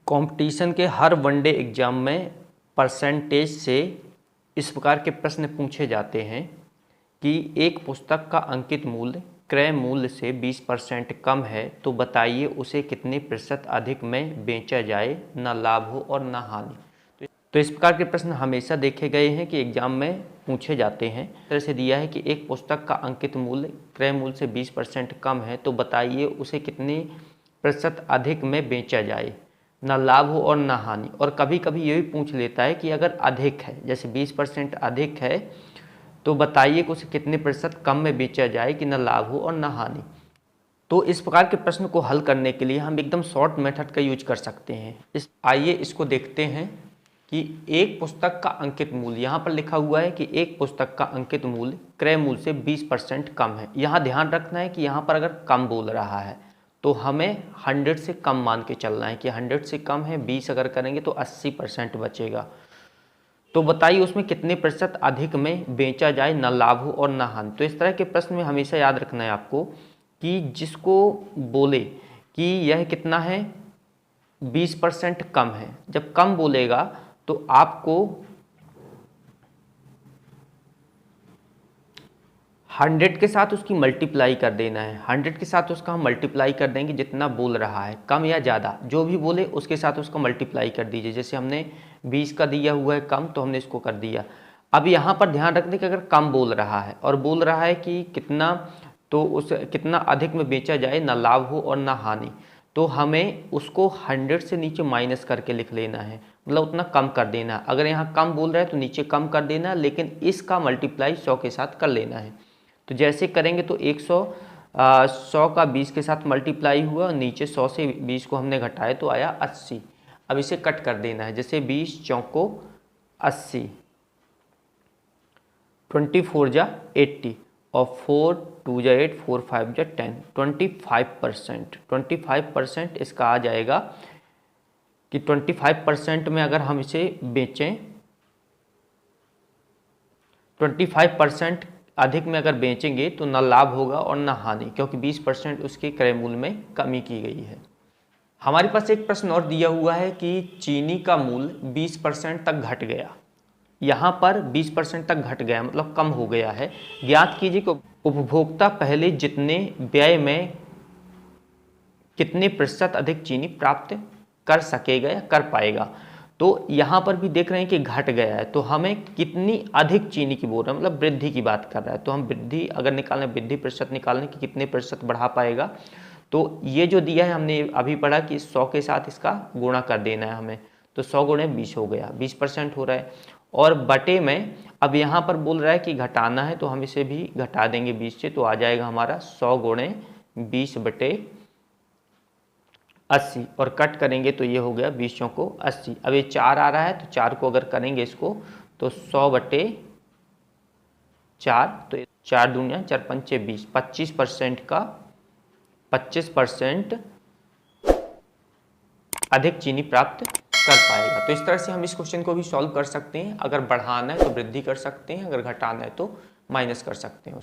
Competition के हर one day exam में percentage से इस प्रकार के प्रश्न पूछे जाते हैं कि एक पुस्तक का अंकित मूल्य क्रय मूल्य से 20% कम है तो बताइए उसे कितने प्रतिशत अधिक में बेचा जाए, न लाभ हो और न हानि। तो इस प्रकार के प्रश्न हमेशा देखे गए हैं कि एग्जाम में पूछे जाते हैं। इस तरह से दिया है कि एक पुस्तक का अंकित मूल्य क्रय मूल्य से 20% कम है तो बताइए उसे कितने प्रतिशत अधिक में बेचा जाए, न लाभ हो और न हानि। और कभी कभी ये भी पूछ लेता है कि अगर अधिक है, जैसे 20% अधिक है तो बताइए कि उसे कितने प्रतिशत कम में बेचा जाए कि न लाभ हो और न हानि। तो इस प्रकार के प्रश्न को हल करने के लिए हम एकदम शॉर्ट मेथड का यूज कर सकते हैं। आइए इसको देखते हैं कि एक पुस्तक का अंकित मूल्य, यहाँ पर लिखा हुआ है कि एक पुस्तक का अंकित मूल्य क्रय मूल्य से 20% कम है। यहाँ ध्यान रखना है कि यहाँ पर अगर कम बोल रहा है तो हमें 100 से कम मान के चलना है कि 100 से कम है, 20 अगर करेंगे तो 80% बचेगा। तो बताइए उसमें कितने प्रतिशत अधिक में बेचा जाए, न लाभ हो और न हानि। तो इस तरह के प्रश्न में हमेशा याद रखना है आपको कि जिसको बोले कि यह कितना है 20% कम है, जब कम बोलेगा तो आपको 100 के साथ उसकी मल्टीप्लाई कर देना है। 100 के साथ उसका हम मल्टीप्लाई कर देंगे जितना बोल रहा है, कम या ज़्यादा जो भी बोले उसके साथ उसका मल्टीप्लाई कर दीजिए। जैसे हमने 20 का दिया हुआ है कम तो हमने इसको कर दिया। अब यहाँ पर ध्यान रखने कि अगर कम बोल रहा है और बोल रहा है कि कितना, तो उस कितना अधिक में बेचा जाए, न लाभ हो और न हानि, तो हमें उसको 100 से नीचे माइनस करके लिख लेना है, मतलब उतना कम कर देना। अगर यहाँ कम बोल रहा है तो नीचे कम कर देना, लेकिन इसका मल्टीप्लाई 100 के साथ कर लेना है। तो जैसे करेंगे तो 100 का 20 के साथ मल्टीप्लाई हुआ, नीचे 100 से 20 को हमने घटाया तो आया 80। अब इसे कट कर देना है, जैसे 20 चौको 80, 24 जा 80 और 4 2 जा 8, 4 5 जा 10, 25%। इसका आ जाएगा कि 25% में अगर हम इसे बेचें, 25% अधिक में अगर बेचेंगे तो न लाभ होगा और न हानि, क्योंकि 20% उसके क्रय मूल्य में कमी की गई है। हमारे पास एक प्रश्न और दिया हुआ है कि चीनी का मूल्य 20% तक घट गया। यहाँ पर 20% तक घट गया मतलब कम हो गया है। ज्ञात कीजिए कि उपभोक्ता पहले जितने व्यय में कितने प्रतिशत अधिक चीनी प्राप्त कर सकेगा या कर पाएगा। तो यहाँ पर भी देख रहे हैं कि घट गया है, तो हमें कितनी अधिक चीनी की बोल रहा है, मतलब वृद्धि की बात कर रहा है। तो हम वृद्धि अगर निकालना, वृद्धि प्रतिशत निकालने की कितने प्रतिशत बढ़ा पाएगा, तो ये जो दिया है हमने अभी पढ़ा कि 100 के साथ इसका गुणा कर देना है हमें, तो 100 गुणे 20 हो गया, 20% हो रहा है। और बटे में अब यहाँ पर बोल रहा है कि घटाना है, तो हम इसे भी घटा देंगे 20 से, तो आ जाएगा हमारा 100 गुणे 20 बटे 80 और कट करेंगे तो ये हो गया 20 चौको 80। अब ये 4 आ रहा है तो 4 को अगर करेंगे इसको तो 100 बटे 4, तो 4 दूनिया 4 पंचे 20, 25% का 25% अधिक चीनी प्राप्त कर पाएगा। तो इस तरह से हम इस क्वेश्चन को भी सॉल्व कर सकते हैं। अगर बढ़ाना है तो वृद्धि कर सकते हैं, अगर घटाना है तो माइनस कर सकते हैं उसको।